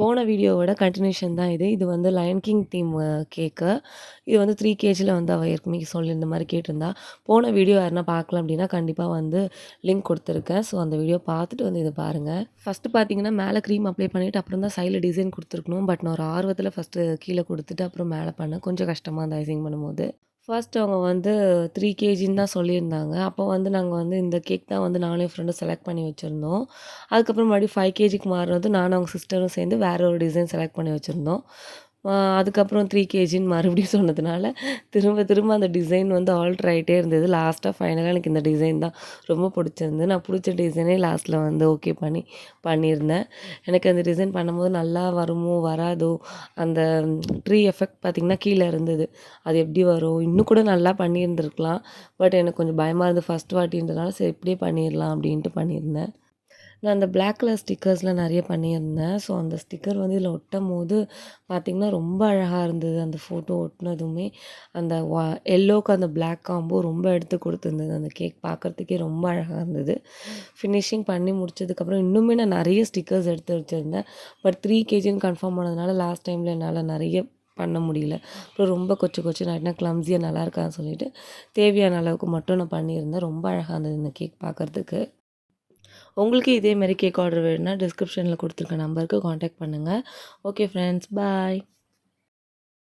போன வீடியோவோட கன்டினியூஷன் தான் இது. இது வந்து லயன் கிங் தீம் கேக்கு. இது வந்து 3 கேஜில வந்து அவ ஏற்கனவே சொல்லியிருந்த மாரி கேட்டிருந்தா. போன வீடியோ யாருன்னா பார்க்கல அப்டின்னா, கண்டிப்பா வந்து லிங்க் குடுத்துருக்கேன். ஸோ அந்த வீடியோ பார்த்துட்டு வந்து இத பாருங்க. ஃபர்ஸ்ட்டு பார்த்தீங்கன்னா, மேல க்ரீம் அப்ளை பண்ணிட்டு அப்புறம் தான் சைட்ல டிசைன் குடுத்துருக்கணும். பட் நான் ஒரு ஆர்வத்தில ஃபர்ஸ்ட்டு கீழ குடுத்துட்டு அப்புறம் மேல பண்ணேன். கொஞ்சம் கஷ்டமா இருந்தது ஐசிங் பண்ணும்போது. ஃபர்ஸ்ட் அவங்க வந்து 3 கேஜின்னு தான் சொல்லியிருந்தாங்க. அப்போ வந்து நாங்க வந்து இந்த கேக் தான் வந்து நானும் என் ஃப்ரெண்டும் செலக்ட் பண்ணி வச்சிருந்தோம். அதுக்கப்புறம் மறுபடியும் 5 கேஜிக்கு மாறுனதும் நானும் அவங்க சிஸ்டரும் சேர்ந்து வேற ஒரு டிசைன் செலக்ட் பண்ணி வச்சிருந்தோம். அதுக்கப்புறம் 3 கேஜின்னு மறுபடியும் சொன்னதுனால, திரும்ப திரும்ப அந்த டிசைன் வந்து ஆல்டர் ஆயிட்டே இருந்தது. லாஸ்ட்டா ஃபைனலா எனக்கு இந்த டிசைன் தான் ரொம்ப பிடிச்சிருந்தது. நான் புடிச்ச டிசைனே லாஸ்ட்ல வந்து ஓகே பண்ணியிருந்தேன். எனக்கு அந்த டிசைன் பண்ணும்போது நல்லா வருமோ, வராதோ, அந்த ட்ரீ எஃபெக்ட் பார்த்தீங்கன்னா, கீழ இருந்தது. அது எப்படி வரும்? இன்னும் கூட நல்லா பண்ணியிருந்திருக்கலாம். பட் எனக்கு கொஞ்சம் பயமா இருந்தது ஃபர்ஸ்ட் வாட்டின்றனால, சரி இப்படியே பண்ணிடலாம் அப்படின்ட்டு பண்ணியிருந்தேன். நான் அந்த பிளாக் கலர் ஸ்டிக்கர்ஸ்லாம் நெறைய பண்ணியிருந்தேன். ஸோ, அந்த ஸ்டிக்கர் வந்து இதில ஒட்டம்போது பார்த்தீங்கன்னா, ரொம்ப அழகா இருந்தது. அந்த ஃபோட்டோ ஒட்டுனதுமே, அந்த எல்லோக்கு அந்த பிளாக் காம்போ ரொம்ப எடுத்து குடுத்துருந்தது. அந்த கேக் பார்க்கறதுக்கே ரொம்ப அழகா இருந்தது. ஃபினிஷிங் பண்ணி முடிச்சதுக்கப்புறம் இன்னுமே நான் நெறைய ஸ்டிக்கர்ஸ் எடுத்து வச்சிருந்தேன். பட் 3 கேஜின்னு கன்ஃபார்ம் ஆனதுனால லாஸ்ட் டைம்ல என்னால நெறைய பண்ண முடியல. அப்புறம் ரொம்ப கொச்சு கொச்சுன்னு ஆயிட்டுனா கிளம்ஸியா நல்லா இருக்காதுன்னு சொல்லிட்டு, தேவையான அளவுக்கு மட்டும் நான் பண்ணியிருந்தேன். ரொம்ப அழகா இருந்தது இந்த கேக் பார்க்கறதுக்கு. உங்களுக்கு இதே மாரி கேக் ஆர்டர் வேணும்னா டிஸ்கிரிப்ஷனில குடுத்துருக்க நம்பருக்கு கான்டாக்ட் பண்ணுங்க. ஓகே ஃப்ரெண்ட்ஸ், பாய்.